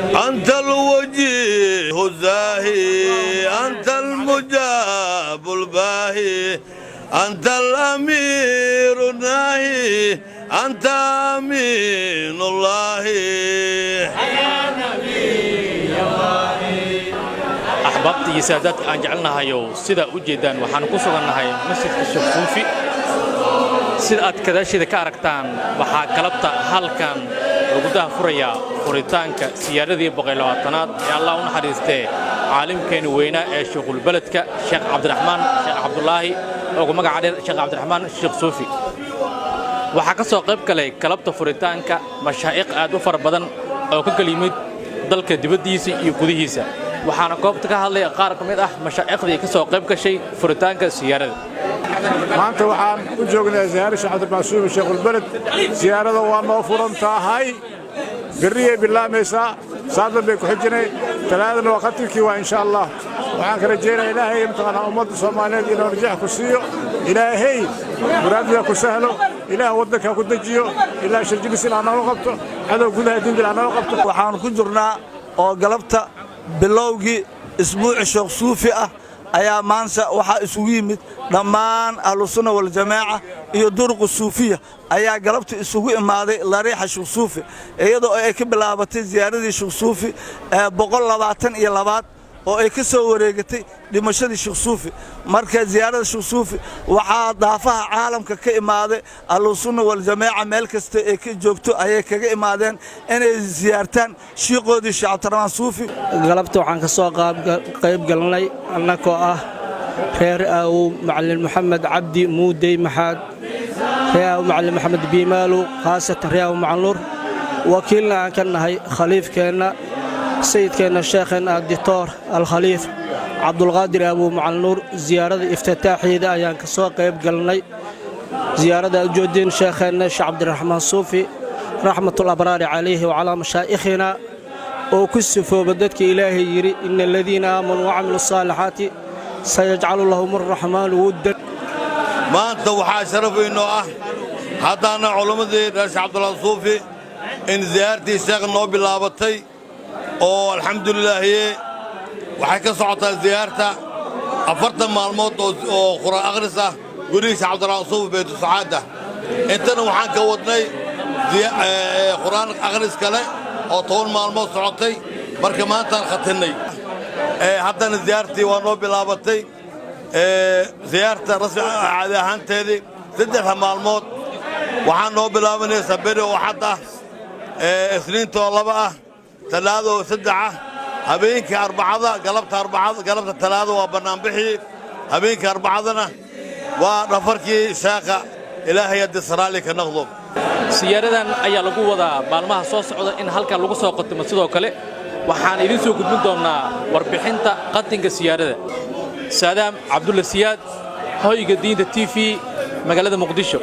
أنت الوجيه الزاهي أنت المجاب الباهي أنت الأمير الناهي أنت أمين الله يا نبي الله. أحبابتي سادات أنجعلنا هايو سيدا وجدان وحان كسرنا هاي مسجد الشيخ صوفي سيدا كذا شيء كاركتان وحا كلبتا هالكان وجودها فريا فريتانك سيادة بقيلواتنات يا الله ونحرسته عالم كان وينا شغل بلدك شيخ عبد الرحمن شيخ عبد الله أو ما قاعد شيخ عبد الرحمن الشيخ صوفي وحكسوا قبل كلي كلبتا فريتانك مشايخ أدو فربدن أو كلمة ضلك دبديسي يقوديسا waxaana goobta ka hadlay qaar ka mid ah mashaayikhda ka soo qayb gashay furitaanka siyaarada maanta waxaan u joognaa ziyaarada Sheekh Abdul Masuud Sheekh Balad siyaarada waa noo furan tahay biriye bilaamaysa saadad bay ku xijinay talaadana waqtiga waa insha Allah waxaan ka rajaynayaa Ilaahay imtixaan ummadda Soomaaliyeed inuu rajaax ku siiyo Ilaahay muraadada ku sahlo Ilaahay wadanka ku dajiyo Ilaahay shirjis inaan noo qabto hada gudaha diinta aan noo qabto waxaan ku jirnaa oo galabta bilowgii isbuuci Sheekh Suufi ah ayaa maanta waxa isugu yimid dhammaan ahlu sunna wal jamaa iyo durqu suufiya ayaa galabta isugu imaaday lariixa Sheekh Suufi iyadoo ay ka bilaabatay ziyaaradii Sheekh Suufi 122 oo ay ka soo wareegatay dhimashadii Sheekh Suufi marka ziyaarada Sheekh Suufi waxa daafaha caalamka ka imaaday ahlu sunna wal jamaa meel kasta ay ka joogto ayay kaga imaadeen inay ziyaartaan sheekhoodii Sheekh Abdurrahmaan Suufi galabta waxaan ka soo qayb galnay annagoo ah reer aaw macallin Maxamed Cabdi Muudey Maxaad reer macallin Maxamed Biimaalu khaasatan reer Macnuur wakiilna aan ka nahay khaliifkeena سيدنا الشيخنا الدكتور الخليف عبد القادر أبو معلنور زيارة افتتاحية أيان كسوق يبقلني زيارة جودين شيخنا الشيخ عبد الرحمن الصوفي رحمة الأبرار عليه وعلى مشايخنا وكسفوا بدتك إلهي يري إن الذين آمنوا وعملوا الصالحات سيجعل لهم الرحمن ودا ما أنت وحاشرف إنه هذا أنا علماء الشيخ عبد الله الصوفي إن زيارتي الشيخ النوبي لابطي oo alxamdulillah waxa ka socota ziyaarta 40 maalmood oo quraan akhris ah guriga Cabdullah Suuf Beetu Saada intana waxaan ka wadnay quraan akhris kale oo 10 maalmood socotay marka maanta khatinay haddana ziyaartii waa noo bilaabatay ziyaarta rasmi caadi ahaanteedii 3 maalmood waxaan noo bilaabanaysaa beri oo xad ah isniinta laba ah ثلاثة وسدعة هبينك أربعة قلبت ثلاثة وبنام بحي هبينك أربعة ونفركي ساقة إلهي يد سرالك نغضب سيارة أي لقوة وذا بالمها صوص عذا إن هالك لقوة سوق تمسده وكله وحان يدرسوا قدمنا دونا وربحنتا قدنك سيارة سادام عبد الله سياد هاي قدين التيفي مقالة مقدشو